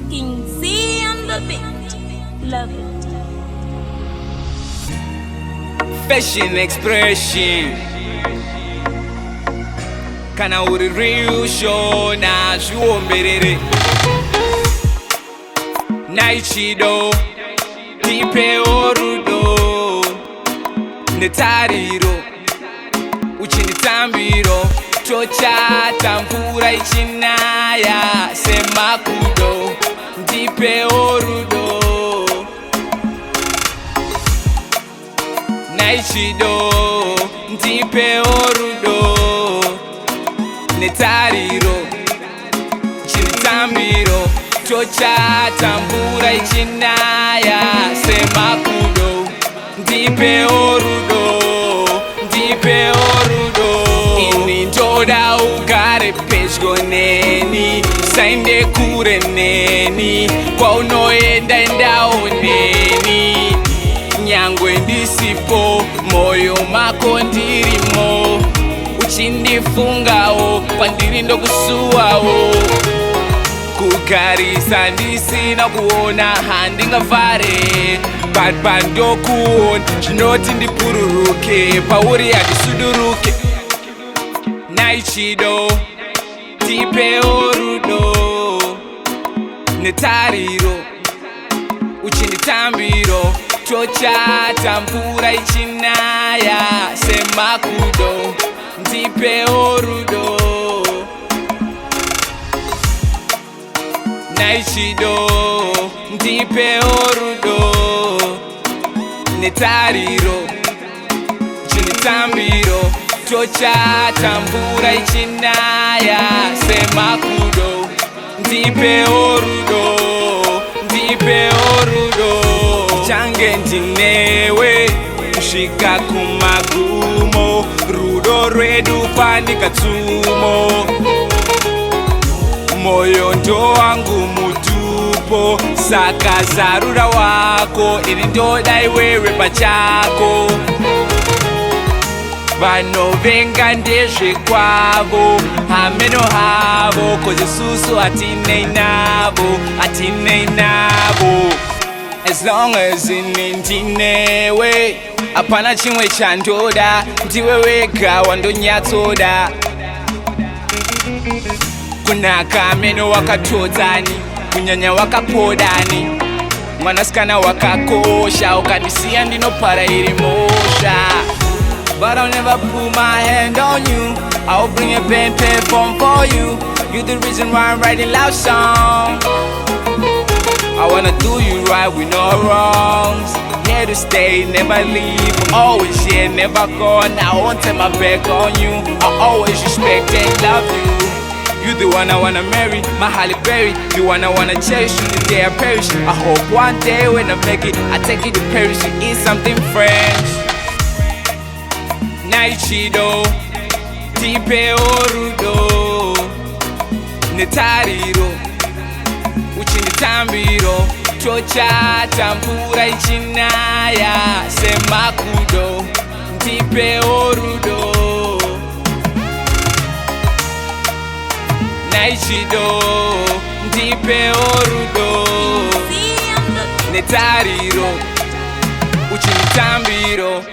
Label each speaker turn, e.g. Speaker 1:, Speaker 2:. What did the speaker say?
Speaker 1: King Z on the beat. Love it.
Speaker 2: Fashion expression. Kana uri real show na zviomberere. Naichido tipe orudo netariro uchinditambiro tochata mvura ichinaya semakudo ndipe orudo naichido ndipe orudo netariro uchinditambiro tochata mvura ichinaya semakudo ndipe orudo ndipe orudo ini ndoda ugare pedyo neni usaende kure neni kwaunoenda endawo neni nyangwe ndisipo moyo mako ndirimo uchindifungawo kwandiri ndokusuwawo kugarisa ndisina kuona handingavhare but ndokuona zvinoti ndipururuke pauri handisuduruke naichido tipe orudo netariro uchinditambiro tochata mvura ichinaya semakudo ndipe orudo naichido ndipe orudo netariro uchinditambiro tochata mvura ichinaya semakudo ndipe orudo ndipe orudo change ndinewe kusvika kumagumo rudo rwedu panikatsumo moyo ndo wangu mutupo saka zarura wako ini ndoda iwewe pachako vanovenga ndezvekwavo hameno havo koze susu hatinei navo as long as ini ndinewe hapana chimwe chandoda ndiwe wega wandonyatsoda kunaka meno wakatodzani kunyanya wakapodani mwanasikana wakakosha ukandisiya ndinopara iri mosha. But I'll never put my hand on you. I'll bring a pen, phone for you. You're the reason why I'm writing love songs. I wanna do you right with no wrongs. Here to stay, never leave. Always here, never gone. I won't turn my back on you. I always respect and love you. You the one I wanna marry, my Halle Berry. The one I wanna cherish you the day I perish. I hope one day when I make it, I take you to Paris to eat something French. Naichido tipe orudo netariro uchinditambiro tochata mvura ichinaya semakudo ndipe orudo naichido ndipe orudo netariro uchinditambiro